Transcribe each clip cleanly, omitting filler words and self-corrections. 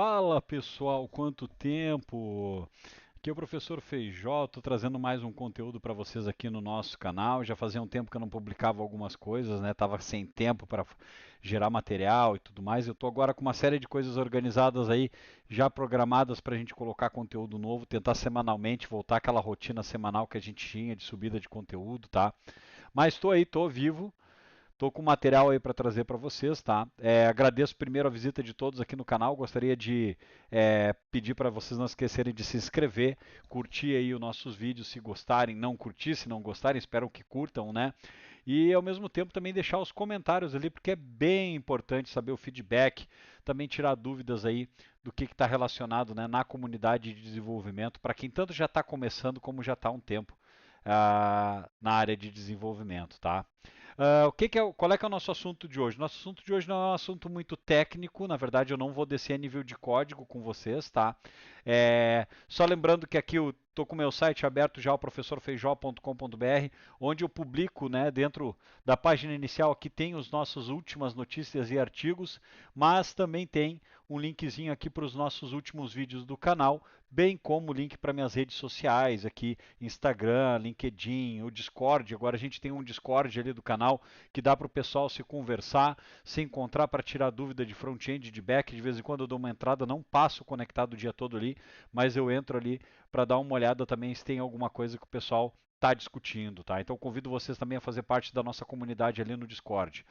Fala pessoal, quanto tempo! Aqui é o professor Feijó, estou trazendo mais um conteúdo para vocês aqui no nosso canal. Já fazia um tempo que eu não publicava algumas coisas, né? Tava sem tempo para gerar material e tudo mais. Eu estou agora com uma série de coisas organizadas aí, já programadas para a gente colocar conteúdo novo, tentar semanalmente voltar àquela rotina semanal que a gente tinha de subida de conteúdo, tá? Mas estou aí, estou vivo. Estou com material aí para trazer para vocês, tá? Agradeço primeiro a visita de todos aqui no canal. Gostaria de pedir para vocês não esquecerem de se inscrever, curtir aí os nossos vídeos se gostarem, não curtir se não gostarem, espero que curtam, né? E ao mesmo tempo também deixar os comentários ali, porque é bem importante saber o feedback, também tirar dúvidas aí do que está relacionado, né, na comunidade de desenvolvimento, para quem tanto já está começando como já está há um tempo na área de desenvolvimento, tá? Qual é que é o nosso assunto de hoje? Nosso assunto de hoje não é um assunto muito técnico, na verdade eu não vou descer a nível de código com vocês, tá? Só lembrando que aqui eu estou com o meu site aberto já, o professorfeijó.com.br, onde eu publico, né, dentro da página inicial aqui tem as nossas últimas notícias e artigos, mas também tem um linkzinho aqui para os nossos últimos vídeos do canal, bem como o link para minhas redes sociais aqui, Instagram, LinkedIn, o Discord. Agora a gente tem um Discord ali do canal que dá para o pessoal se conversar, se encontrar para tirar dúvida de front-end, de back. De vez em quando eu dou uma entrada, não passo conectado o dia todo ali, mas eu entro ali para dar uma olhada também se tem alguma coisa que o pessoal está discutindo, tá? Então convido vocês também a fazer parte da nossa comunidade ali no Discord.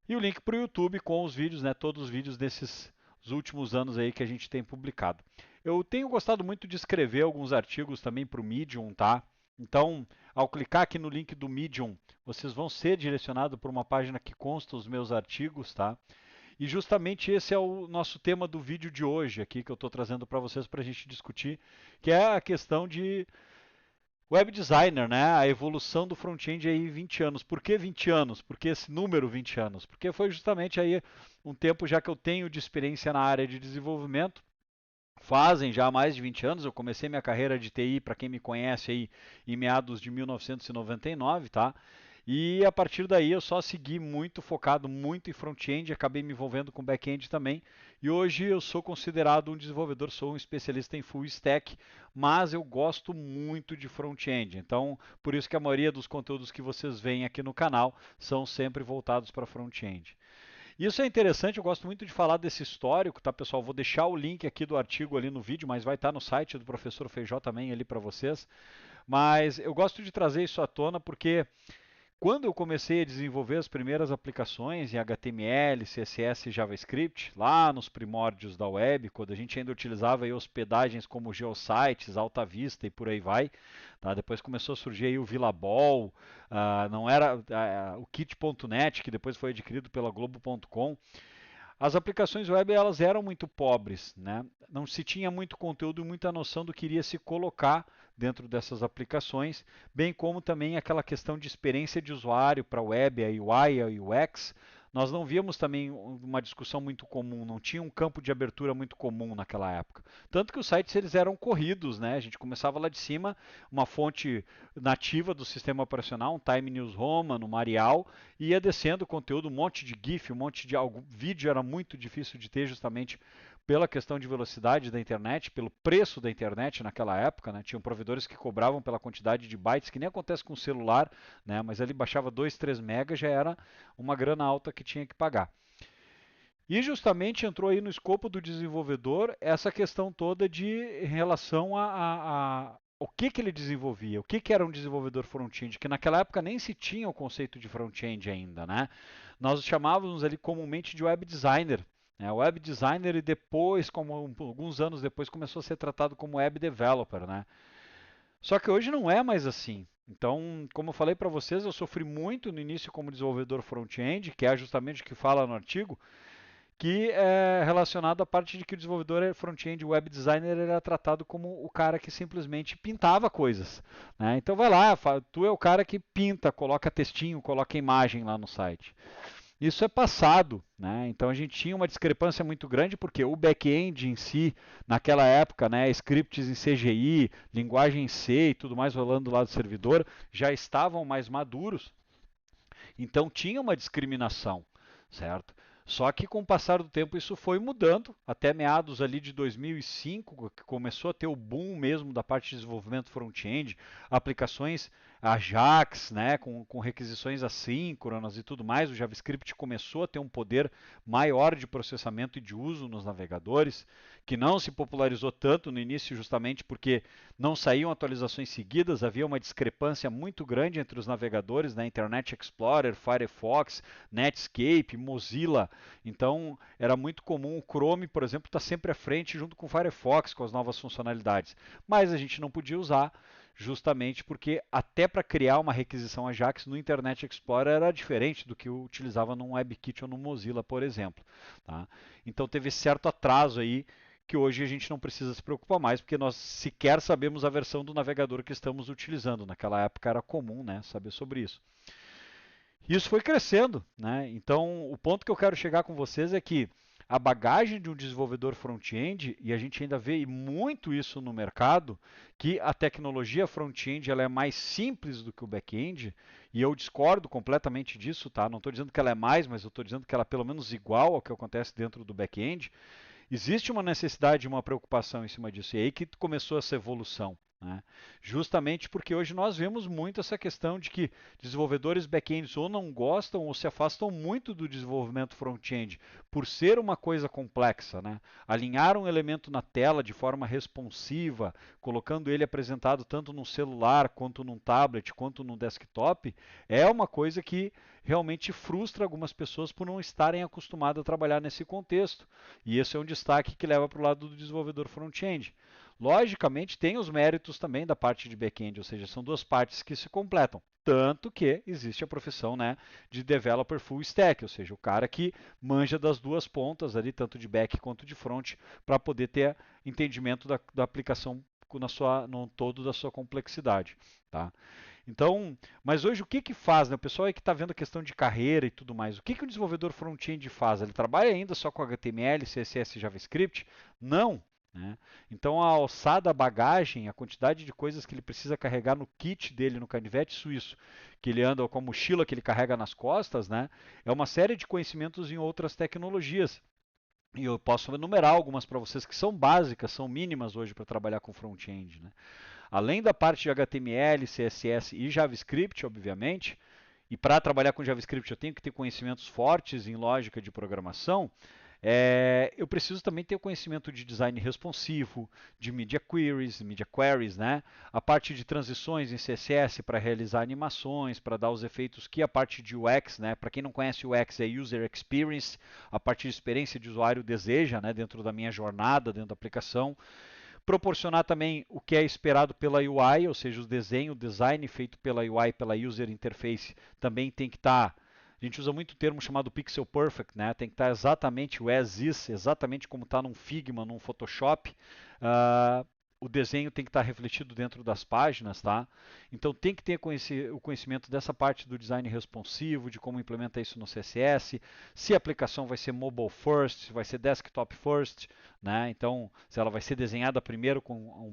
E o link para o YouTube com os vídeos, né? Todos os vídeos desses últimos anos aí que a gente tem publicado. Eu tenho gostado muito de escrever alguns artigos também para o Medium, tá? Então, ao clicar aqui no link do Medium, vocês vão ser direcionados para uma página que consta os meus artigos, tá? E justamente esse é o nosso tema do vídeo de hoje aqui que eu estou trazendo para vocês para a gente discutir, que é a questão de web designer, né? A evolução do front-end aí em 20 anos. Por que 20 anos? Por que esse número 20 anos? Porque foi justamente aí um tempo já que eu tenho de experiência na área de desenvolvimento. Fazem já mais de 20 anos, eu comecei minha carreira de TI, para quem me conhece aí, em meados de 1999, tá? E a partir daí eu só segui muito focado muito em front-end, acabei me envolvendo com back-end também. E hoje eu sou considerado um desenvolvedor, sou um especialista em full stack, mas eu gosto muito de front-end. Então, por isso que a maioria dos conteúdos que vocês veem aqui no canal são sempre voltados para front-end. Isso é interessante, eu gosto muito de falar desse histórico, tá, pessoal? Vou deixar o link aqui do artigo ali no vídeo, mas vai estar no site do professor Feijó também ali para vocês. Mas eu gosto de trazer isso à tona porque quando eu comecei a desenvolver as primeiras aplicações em HTML, CSS e JavaScript, lá nos primórdios da web, quando a gente ainda utilizava aí hospedagens como Geosites, Alta Vista e por aí vai, tá? Depois começou a surgir aí o Villabol, não era o Kit.net, que depois foi adquirido pela Globo.com. As aplicações web elas eram muito pobres, né? Não se tinha muito conteúdo e muita noção do que iria se colocar dentro dessas aplicações, bem como também aquela questão de experiência de usuário para a web, a UI, a UX. Nós não víamos também uma discussão muito comum, não tinha um campo de abertura muito comum naquela época. Tanto que os sites eles eram corridos, né? A gente começava lá de cima, uma fonte nativa do sistema operacional, um Time News Roman, no Marial, e ia descendo conteúdo, um monte de GIF, um monte de algo. Vídeo era muito difícil de ter justamente pela questão de velocidade da internet, pelo preço da internet naquela época, né? Tinham provedores que cobravam pela quantidade de bytes, que nem acontece com o celular, né? Mas ele baixava 2, 3 megas, já era uma grana alta que tinha que pagar. E justamente entrou aí no escopo do desenvolvedor essa questão toda de relação a o que ele desenvolvia, o que era um desenvolvedor front-end, que naquela época nem se tinha o conceito de front-end ainda, né? Nós chamávamos ali comumente de web designer, né? Web designer e depois, como alguns anos depois, começou a ser tratado como web developer, né? Só que hoje não é mais assim. Então, como eu falei para vocês, eu sofri muito no início como desenvolvedor front-end, que é justamente o que fala no artigo, que é relacionado à parte de que o desenvolvedor front-end web designer era tratado como o cara que simplesmente pintava coisas, né? Então vai lá, tu é o cara que pinta, coloca textinho, coloca imagem lá no site. Isso é passado, né? Então a gente tinha uma discrepância muito grande porque o back-end em si, naquela época, né, scripts em CGI, linguagem C e tudo mais rolando lá do servidor, já estavam mais maduros, então tinha uma discriminação, certo? Só que com o passar do tempo isso foi mudando, até meados ali de 2005, que começou a ter o boom mesmo da parte de desenvolvimento front-end, aplicações Ajax, né, com requisições assíncronas e tudo mais, o JavaScript começou a ter um poder maior de processamento e de uso nos navegadores, que não se popularizou tanto no início justamente porque não saíam atualizações seguidas, havia uma discrepância muito grande entre os navegadores, né, Internet Explorer, Firefox, Netscape, Mozilla. Então, era muito comum o Chrome, por exemplo, estar sempre à frente junto com o Firefox com as novas funcionalidades. Mas a gente não podia usar justamente porque até para criar uma requisição Ajax no Internet Explorer era diferente do que eu utilizava no WebKit ou no Mozilla, por exemplo. Tá? Então teve certo atraso aí que hoje a gente não precisa se preocupar mais, porque nós sequer sabemos a versão do navegador que estamos utilizando. Naquela época era comum, né, saber sobre isso. Isso foi crescendo, né? Então, o ponto que eu quero chegar com vocês é que a bagagem de um desenvolvedor front-end, e a gente ainda vê muito isso no mercado, que a tecnologia front-end ela é mais simples do que o back-end, e eu discordo completamente disso, tá? Não estou dizendo que ela é mais, mas eu estou dizendo que ela é pelo menos igual ao que acontece dentro do back-end. Existe uma necessidade, uma preocupação em cima disso, e é aí que começou essa evolução. Né? Justamente porque hoje nós vemos muito essa questão de que desenvolvedores back-ends ou não gostam ou se afastam muito do desenvolvimento front-end por ser uma coisa complexa. Né? Alinhar um elemento na tela de forma responsiva, colocando ele apresentado tanto num celular, quanto num tablet, quanto num desktop, é uma coisa que realmente frustra algumas pessoas por não estarem acostumadas a trabalhar nesse contexto. E esse é um destaque que leva para o lado do desenvolvedor front-end. Logicamente, tem os méritos também da parte de back-end, ou seja, são duas partes que se completam. Tanto que existe a profissão, né, de developer full stack, ou seja, o cara que manja das duas pontas ali, tanto de back quanto de front, para poder ter entendimento da aplicação no todo da sua complexidade. Tá? Então, mas hoje o que que faz, né? O pessoal aí que está vendo a questão de carreira e tudo mais, o que que um desenvolvedor front-end faz? Ele trabalha ainda só com HTML, CSS e JavaScript? Não. Né? Então a alçada, a bagagem, a quantidade de coisas que ele precisa carregar no kit dele, no canivete suíço, que ele anda com a mochila que ele carrega nas costas, né? É uma série de conhecimentos em outras tecnologias. E eu posso enumerar algumas para vocês que são básicas, são mínimas hoje para trabalhar com front-end. Né? Além da parte de HTML, CSS e JavaScript, obviamente, e para trabalhar com JavaScript eu tenho que ter conhecimentos fortes em lógica de programação, eu preciso também ter o conhecimento de design responsivo, de media queries, né? A parte de transições em CSS para realizar animações, para dar os efeitos que a parte de UX, né? Para quem não conhece o UX é User Experience, a parte de experiência de usuário deseja, né? Dentro da minha jornada, dentro da aplicação. Proporcionar também o que é esperado pela UI, ou seja, o design feito pela UI, pela User Interface, também tem que estar. A gente usa muito o termo chamado Pixel Perfect, né? Tem que estar exatamente o as is, exatamente como está num Figma, num Photoshop. Uh, o desenho tem que estar refletido dentro das páginas, tá? Então tem que ter o conhecimento dessa parte do design responsivo, de como implementa isso no CSS, se a aplicação vai ser mobile first, se vai ser desktop first, né? Então se ela vai ser desenhada primeiro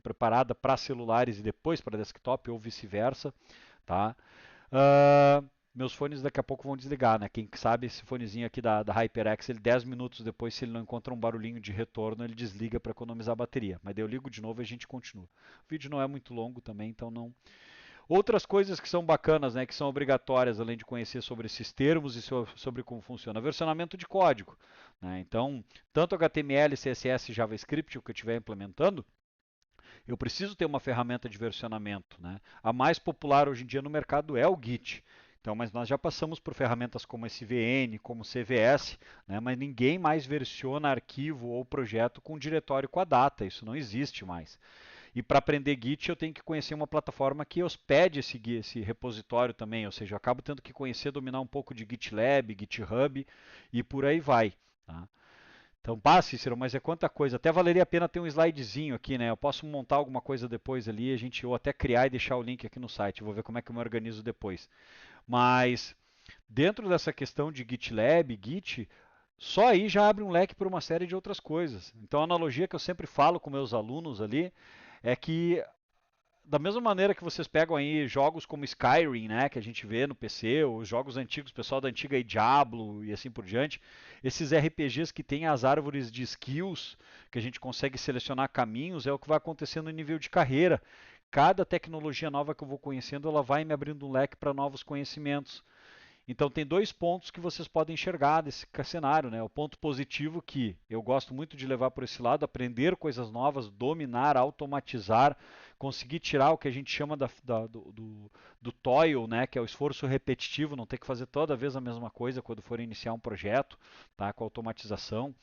preparada para celulares e depois para desktop ou vice-versa, tá? Meus fones daqui a pouco vão desligar, né? Quem sabe esse fonezinho aqui da HyperX, ele 10 minutos depois, se ele não encontra um barulhinho de retorno, ele desliga para economizar a bateria. Mas daí eu ligo de novo e a gente continua. O vídeo não é muito longo também, então não. Outras coisas que são bacanas, né, que são obrigatórias, além de conhecer sobre esses termos e sobre como funciona. Versionamento de código. Né? Então, tanto HTML, CSS e JavaScript, o que eu estiver implementando, eu preciso ter uma ferramenta de versionamento. Né? A mais popular hoje em dia no mercado é o Git. Então, mas nós já passamos por ferramentas como SVN, como CVS, né? Mas ninguém mais versiona arquivo ou projeto com diretório com a data. Isso não existe mais. E para aprender Git, eu tenho que conhecer uma plataforma que hospede esse repositório também. Ou seja, eu acabo tendo que conhecer, dominar um pouco de GitLab, GitHub e por aí vai. Tá? Então, pá, Cícero, mas é quanta coisa. Até valeria a pena ter um slidezinho aqui, né? Eu posso montar alguma coisa depois ali, ou até criar e deixar o link aqui no site. Vou ver como é que eu me organizo depois. Mas dentro dessa questão de GitLab, Git, só aí já abre um leque para uma série de outras coisas. Então, a analogia que eu sempre falo com meus alunos ali é que da mesma maneira que vocês pegam aí jogos como Skyrim, né, que a gente vê no PC, os jogos antigos, pessoal da antiga aí, Diablo e assim por diante, esses RPGs que têm as árvores de skills, que a gente consegue selecionar caminhos, é o que vai acontecer no nível de carreira. Cada tecnologia nova que eu vou conhecendo, ela vai me abrindo um leque para novos conhecimentos. Então tem dois pontos que vocês podem enxergar desse cenário, né? O ponto positivo que eu gosto muito de levar por esse lado, aprender coisas novas, dominar, automatizar, conseguir tirar o que a gente chama do toil, né? Que é o esforço repetitivo, não ter que fazer toda vez a mesma coisa quando for iniciar um projeto, tá? Com automatização.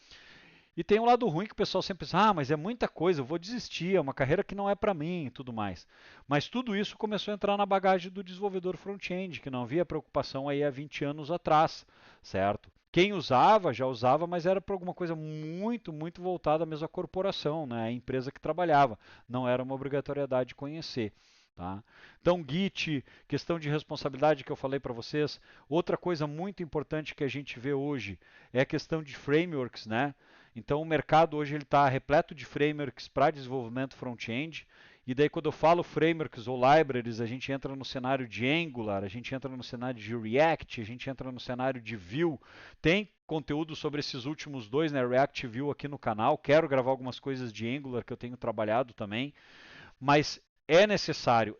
E tem um lado ruim que o pessoal sempre diz, mas é muita coisa, eu vou desistir, é uma carreira que não é para mim e tudo mais. Mas tudo isso começou a entrar na bagagem do desenvolvedor front-end, que não havia preocupação aí há 20 anos atrás, certo? Quem usava, já usava, mas era para alguma coisa muito, muito voltada mesmo à corporação, né? A empresa que trabalhava. Não era uma obrigatoriedade de conhecer. Tá? Então, Git, questão de responsabilidade que eu falei para vocês. Outra coisa muito importante que a gente vê hoje é a questão de frameworks, né? Então o mercado hoje ele está repleto de frameworks para desenvolvimento front-end. E daí quando eu falo frameworks ou libraries, a gente entra no cenário de Angular, a gente entra no cenário de React, a gente entra no cenário de Vue. Tem conteúdo sobre esses últimos dois, né, React e Vue aqui no canal. Quero gravar algumas coisas de Angular que eu tenho trabalhado também. Mas é necessário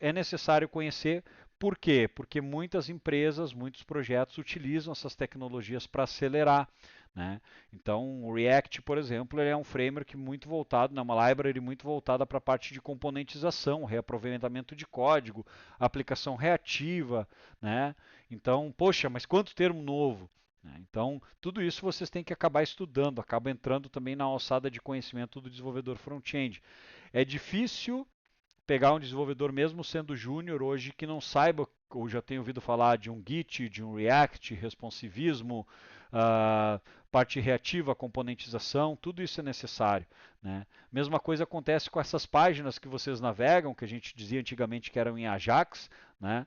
conhecer. Por quê? Porque muitas empresas, muitos projetos utilizam essas tecnologias para acelerar. Né? Então, o React, por exemplo, ele é um framework muito voltado, né, uma library muito voltada para a parte de componentização, reaproveitamento de código, aplicação reativa. Né? Então, poxa, mas quanto termo novo! Então, tudo isso vocês têm que acabar estudando, acaba entrando também na alçada de conhecimento do desenvolvedor front-end. É difícil pegar um desenvolvedor, mesmo sendo júnior hoje, que não saiba, ou já tenha ouvido falar de um Git, de um React, responsivismo, uh, parte reativa, componentização, tudo isso é necessário. Né? Mesma coisa acontece com essas páginas que vocês navegam, que a gente dizia antigamente que eram em Ajax, né?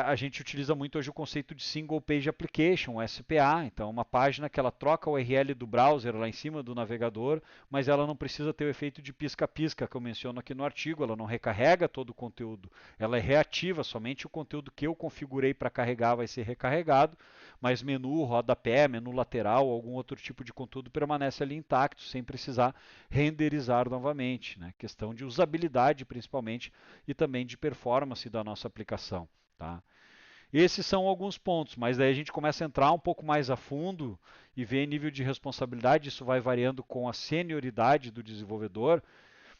A gente utiliza muito hoje o conceito de Single Page Application, SPA. Então, uma página que ela troca o URL do browser lá em cima do navegador, mas ela não precisa ter o efeito de pisca-pisca que eu menciono aqui no artigo. Ela não recarrega todo o conteúdo. Ela é reativa, somente o conteúdo que eu configurei para carregar vai ser recarregado, mas menu, rodapé, menu lateral, algum outro tipo de conteúdo permanece ali intacto, sem precisar renderizar novamente. Né? Questão de usabilidade, principalmente, e também de performance da nossa aplicação. Tá? Esses são alguns pontos, mas daí a gente começa a entrar um pouco mais a fundo e ver nível de responsabilidade, isso vai variando com a senioridade do desenvolvedor,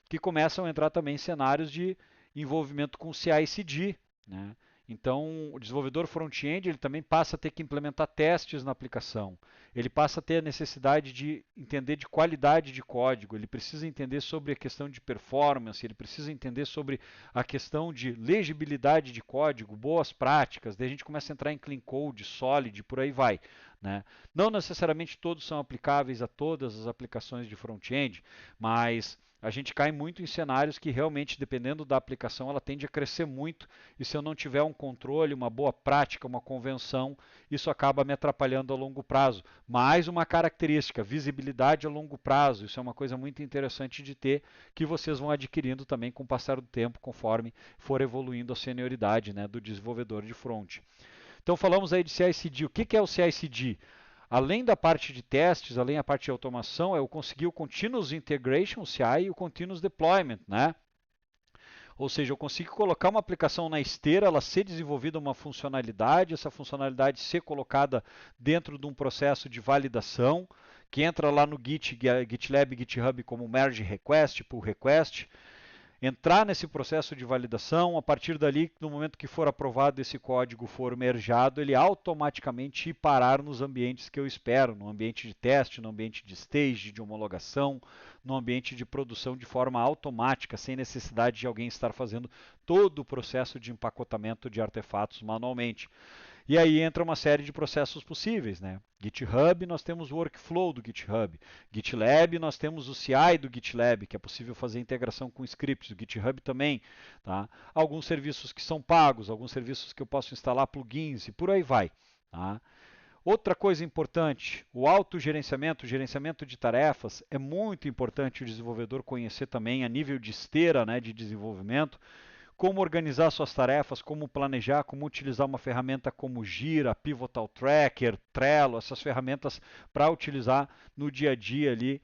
que começam a entrar também cenários de envolvimento com CI/CD, né? Então, o desenvolvedor front-end ele também passa a ter que implementar testes na aplicação. Ele passa a ter a necessidade de entender de qualidade de código, ele precisa entender sobre a questão de performance, ele precisa entender sobre a questão de legibilidade de código, boas práticas. Daí a gente começa a entrar em clean code, solid, por aí vai. Né? Não necessariamente todos são aplicáveis a todas as aplicações de front-end, mas a gente cai muito em cenários que realmente, dependendo da aplicação, ela tende a crescer muito e se eu não tiver um controle, uma boa prática, uma convenção, isso acaba me atrapalhando a longo prazo. Mais uma característica, visibilidade a longo prazo, isso é uma coisa muito interessante de ter, que vocês vão adquirindo também com o passar do tempo, conforme for evoluindo a senioridade, né, do desenvolvedor de front. Então falamos aí de CI/CD. O que é o CI/CD? Além da parte de testes, além da parte de automação, eu consegui o Continuous Integration, o CI, e o Continuous Deployment, né? Ou seja, eu consigo colocar uma aplicação na esteira, ela ser desenvolvida uma funcionalidade, essa funcionalidade ser colocada dentro de um processo de validação, que entra lá no Git, GitLab, GitHub como merge request, pull request, entrar nesse processo de validação, a partir dali, no momento que for aprovado esse código for mergeado, ele automaticamente ir parar nos ambientes que eu espero, no ambiente de teste, no ambiente de stage, de homologação, no ambiente de produção de forma automática, sem necessidade de alguém estar fazendo todo o processo de empacotamento de artefatos manualmente. E aí entra uma série de processos possíveis, né? GitHub, nós temos o workflow do GitHub. GitLab, nós temos o CI do GitLab, que é possível fazer integração com scripts. O GitHub também. Tá? Alguns serviços que são pagos, alguns serviços que eu posso instalar plugins e por aí vai. Tá? Outra coisa importante, o autogerenciamento, o gerenciamento de tarefas, é muito importante o desenvolvedor conhecer também a nível de esteira, né, de desenvolvimento, como organizar suas tarefas, como planejar, como utilizar uma ferramenta como Gira, Pivotal Tracker, Trello, essas ferramentas para utilizar no dia a dia ali,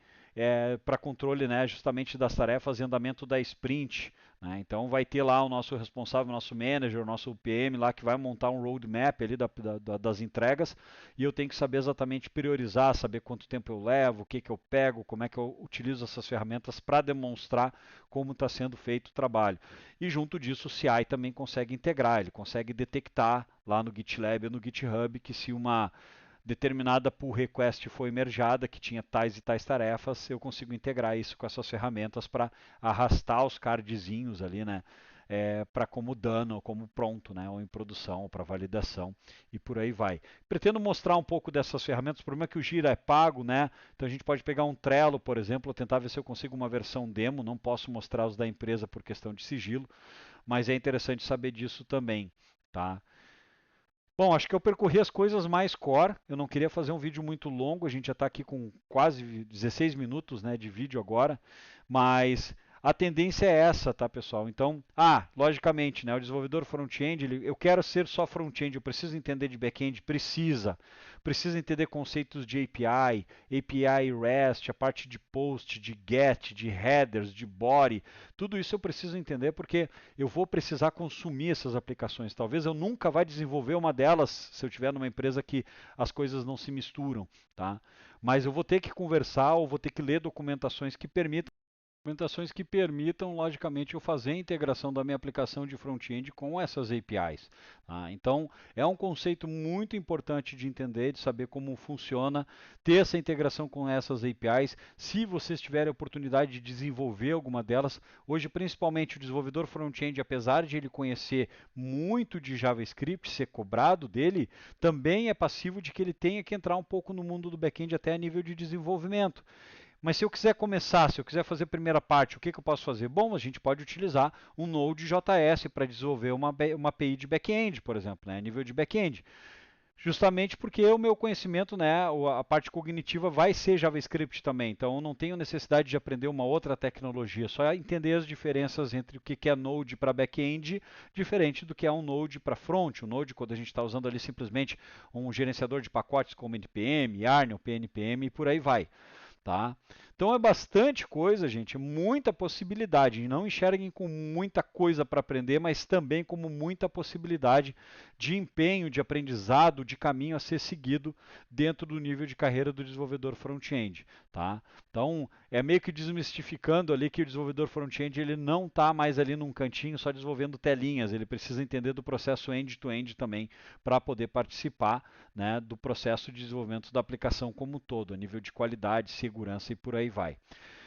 para controle, né, justamente das tarefas e andamento da sprint. Né? Então vai ter lá o nosso responsável, o nosso manager, o nosso PM lá que vai montar um roadmap ali das entregas e eu tenho que saber exatamente priorizar, saber quanto tempo eu levo, o que, que eu pego, como é que eu utilizo essas ferramentas para demonstrar como está sendo feito o trabalho. E junto disso o CI também consegue integrar, ele consegue detectar lá no GitLab ou no GitHub que se uma determinada pull request foi mergeada, que tinha tais e tais tarefas, eu consigo integrar isso com essas ferramentas para arrastar os cardzinhos ali, né? Para como dano, ou como pronto, né? Ou em produção, ou para validação e por aí vai. Pretendo mostrar um pouco dessas ferramentas. O problema é que o Gira é pago, né? Então a gente pode pegar um Trello, por exemplo, tentar ver se eu consigo uma versão demo. Não posso mostrar os da empresa por questão de sigilo, mas é interessante saber disso também, tá? Bom, acho que eu percorri as coisas mais core. Eu não queria fazer um vídeo muito longo, a gente já está aqui com quase 16 minutos, né, de vídeo agora, mas a tendência é essa, tá, pessoal? Então, logicamente, né, o desenvolvedor front-end, eu quero ser só front-end, eu preciso entender de back-end, precisa entender conceitos de API, API REST, a parte de post, de get, de headers, de body, tudo isso eu preciso entender porque eu vou precisar consumir essas aplicações. Talvez eu nunca vá desenvolver uma delas se eu estiver numa empresa que as coisas não se misturam, tá? Mas eu vou ter que conversar ou vou ter que ler documentações que permitam, logicamente, eu fazer a integração da minha aplicação de front-end com essas APIs. Tá? Então, é um conceito muito importante de entender, de saber como funciona, ter essa integração com essas APIs. Se vocês tiverem a oportunidade de desenvolver alguma delas, hoje, principalmente o desenvolvedor front-end, apesar de ele conhecer muito de JavaScript, ser cobrado dele, também é passivo de que ele tenha que entrar um pouco no mundo do back-end até a nível de desenvolvimento. Mas se eu quiser começar, se eu quiser fazer a primeira parte, o que, que eu posso fazer? Bom, a gente pode utilizar um Node.js para desenvolver uma API de back-end, por exemplo, né, nível de back-end. Justamente porque o meu conhecimento, né, a parte cognitiva vai ser JavaScript também. Então eu não tenho necessidade de aprender uma outra tecnologia, só entender as diferenças entre o que é Node para back-end, diferente do que é um Node para front. O Node, quando a gente está usando ali simplesmente um gerenciador de pacotes como NPM, Yarn, PNPM e por aí vai. Tá? Então é bastante coisa, gente, muita possibilidade. Não enxerguem com muita coisa para aprender, mas também como muita possibilidade de empenho, de aprendizado, de caminho a ser seguido dentro do nível de carreira do desenvolvedor front-end. Tá? Então é meio que desmistificando ali que o desenvolvedor front-end ele não está mais ali num cantinho só desenvolvendo telinhas, ele precisa entender do processo end-to-end também para poder participar, né, do processo de desenvolvimento da aplicação como um todo, a nível de qualidade, segurança e por aí vai.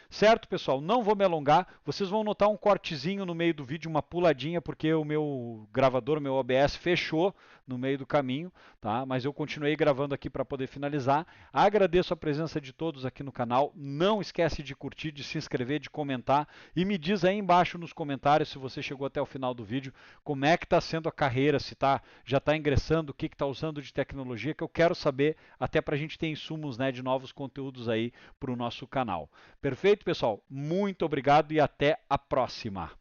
Certo, pessoal? Não vou me alongar. Vocês vão notar um cortezinho no meio do vídeo, uma puladinha, porque o meu gravador, o meu OBS fechou no meio do caminho, tá? Mas eu continuei gravando aqui para poder finalizar. Agradeço a presença de todos aqui no canal. Não esquece de curtir, de se inscrever, de comentar e me diz aí embaixo nos comentários se você chegou até o final do vídeo, como é que está sendo a carreira, se já está ingressando, o que está usando de tecnologia, que eu quero saber, até para a gente ter insumos, né, de novos conteúdos aí para o nosso canal. Perfeito, pessoal? Muito obrigado e até a próxima.